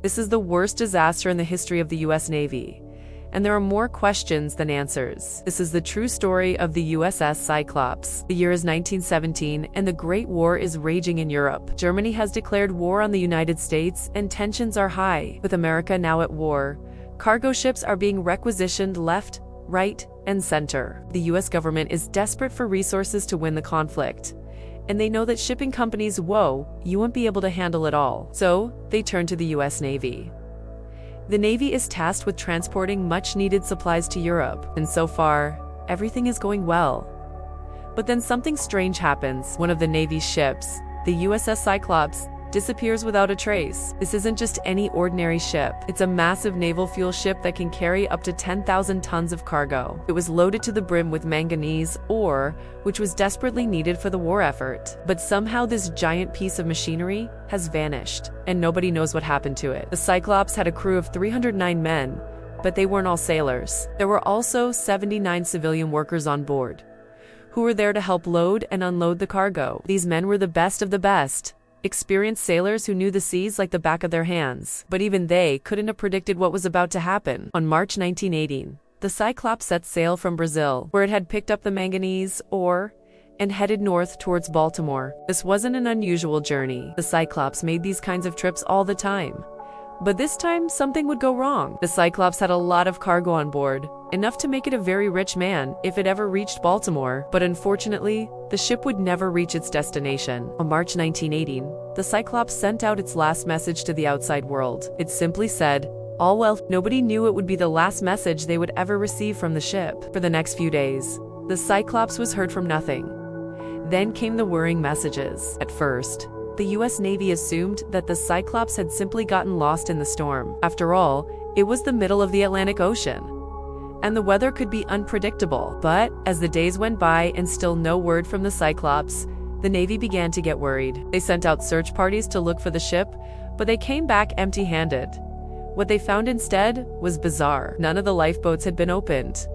This is the worst disaster in the history of the US Navy, and there are more questions than answers. This is the true story of the USS Cyclops. The year is 1917, and the Great War is raging in Europe. Germany has declared war on the United States, and tensions are high. With America now at war, cargo ships are being requisitioned left, right, and center. The US government is desperate for resources to win the conflict, and they know that shipping companies, you won't be able to handle it all. So they turn to the US Navy. The Navy is tasked with transporting much-needed supplies to Europe, and so far, everything is going well. But then something strange happens. One of the Navy's ships, the USS Cyclops, disappears without a trace. This isn't just any ordinary ship. It's a massive naval fuel ship that can carry up to 10,000 tons of cargo. It was loaded to the brim with manganese ore, which was desperately needed for the war effort. But somehow this giant piece of machinery has vanished, and nobody knows what happened to it. The Cyclops had a crew of 309 men, but they weren't all sailors. There were also 79 civilian workers on board, who were there to help load and unload the cargo. These men were the best of the best, experienced sailors who knew the seas like the back of their hands. But even they couldn't have predicted what was about to happen. On March 1918, the Cyclops set sail from Brazil, where it had picked up the manganese ore, and headed north towards Baltimore. This wasn't an unusual journey. The Cyclops made these kinds of trips all the time. But this time, something would go wrong. The Cyclops had a lot of cargo on board, enough to make it a very rich man if it ever reached Baltimore. But unfortunately, the ship would never reach its destination. On March 1918, the Cyclops sent out its last message to the outside world. It simply said, "All well." Nobody knew it would be the last message they would ever receive from the ship. For the next few days, the Cyclops was heard from nothing. Then came the worrying messages. At first, the US Navy assumed that the Cyclops had simply gotten lost in the storm. After all, it was the middle of the Atlantic Ocean, and the weather could be unpredictable. But as the days went by and still no word from the Cyclops, the Navy began to get worried. They sent out search parties to look for the ship, but they came back empty-handed. What they found instead was bizarre. None of the lifeboats had been opened.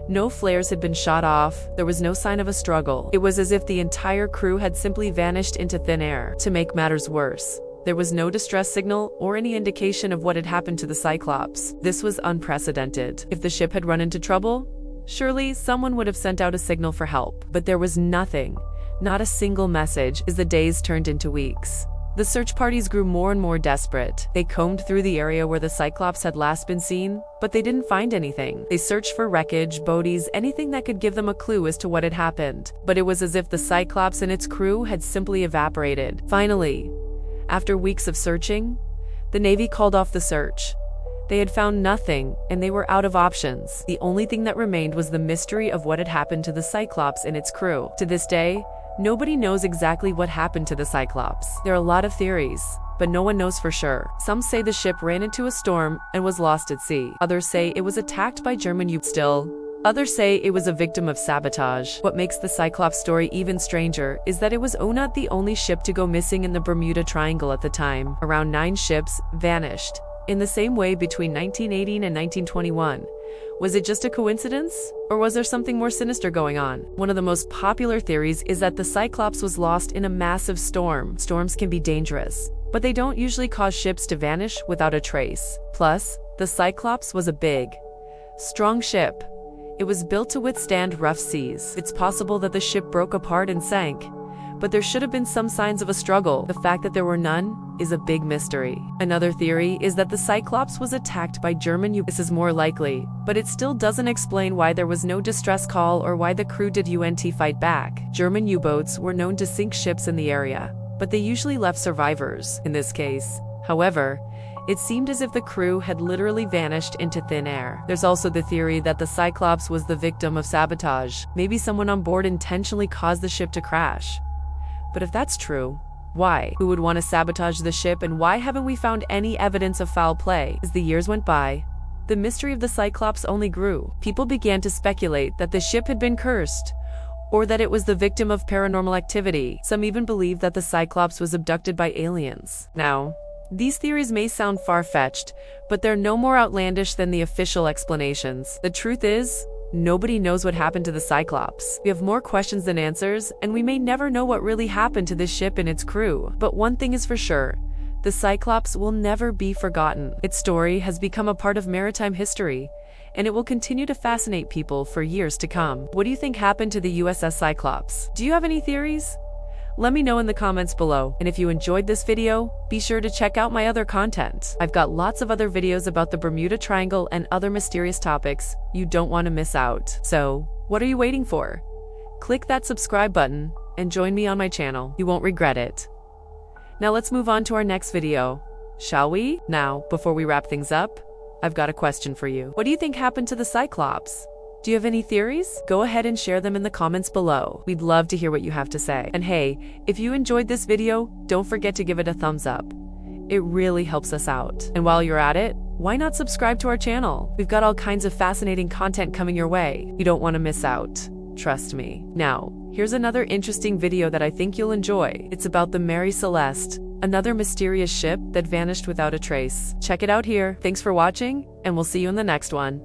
No flares had been shot off. There was no sign of a struggle. It was as if the entire crew had simply vanished into thin air. To make matters worse, there was no distress signal or any indication of what had happened to the Cyclops. This was unprecedented. If the ship had run into trouble, surely someone would have sent out a signal for help. But there was nothing, not a single message, as the days turned into weeks. The search parties grew more and more desperate. They combed through the area where the Cyclops had last been seen, but they didn't find anything. They searched for wreckage, bodies, anything that could give them a clue as to what had happened. But it was as if the Cyclops and its crew had simply evaporated. Finally, after weeks of searching, the Navy called off the search. They had found nothing, and they were out of options. The only thing that remained was the mystery of what had happened to the Cyclops and its crew. To this day, nobody knows exactly what happened to the Cyclops. There are a lot of theories, but no one knows for sure. Some say the ship ran into a storm and was lost at sea. Others say it was attacked by German U-boats. Still, others say it was a victim of sabotage. What makes the Cyclops story even stranger is that it was not the only ship to go missing in the Bermuda Triangle at the time. Around 9 ships vanished in the same way between 1918 and 1921. Was it just a coincidence, or was there something more sinister going on? One of the most popular theories is that the Cyclops was lost in a massive storm. Storms can be dangerous, but they don't usually cause ships to vanish without a trace. Plus, the Cyclops was a big, strong ship. It was built to withstand rough seas. It's possible that the ship broke apart and sank, but there should have been some signs of a struggle. The fact that there were none is a big mystery. Another theory is that the Cyclops was attacked by German U-boats. This is more likely, but it still doesn't explain why there was no distress call or why the crew did fight back. German U-boats were known to sink ships in the area, but they usually left survivors. In this case, however, it seemed as if the crew had literally vanished into thin air. There's also the theory that the Cyclops was the victim of sabotage. Maybe someone on board intentionally caused the ship to crash. But if that's true, why? Who would want to sabotage the ship, and why haven't we found any evidence of foul play? As the years went by, the mystery of the Cyclops only grew. People began to speculate that the ship had been cursed, or that it was the victim of paranormal activity. Some even believed that the Cyclops was abducted by aliens. Now, these theories may sound far-fetched, but they're no more outlandish than the official explanations. The truth is, nobody knows what happened to the Cyclops. We have more questions than answers, and we may never know what really happened to this ship and its crew. But one thing is for sure, The Cyclops will never be forgotten. Its story has become a part of maritime history, and it will continue to fascinate people for years to come. What do you think happened to the USS Cyclops? Do you have any theories? Let me know in the comments below. And if you enjoyed this video, be sure to check out my other content. I've got lots of other videos about the Bermuda Triangle and other mysterious topics you don't want to miss out. So, what are you waiting for? Click that subscribe button and join me on my channel. You won't regret it. Now let's move on to our next video, shall we? Now, before we wrap things up, I've got a question for you. What do you think happened to the Cyclops? Do you have any theories? Go ahead and share them in the comments below. We'd love to hear what you have to say. And hey, if you enjoyed this video, don't forget to give it a thumbs up. It really helps us out. And while you're at it, why not subscribe to our channel? We've got all kinds of fascinating content coming your way. You don't want to miss out. Trust me. Now, here's another interesting video that I think you'll enjoy. It's about the Mary Celeste, another mysterious ship that vanished without a trace. Check it out here. Thanks for watching, and we'll see you in the next one.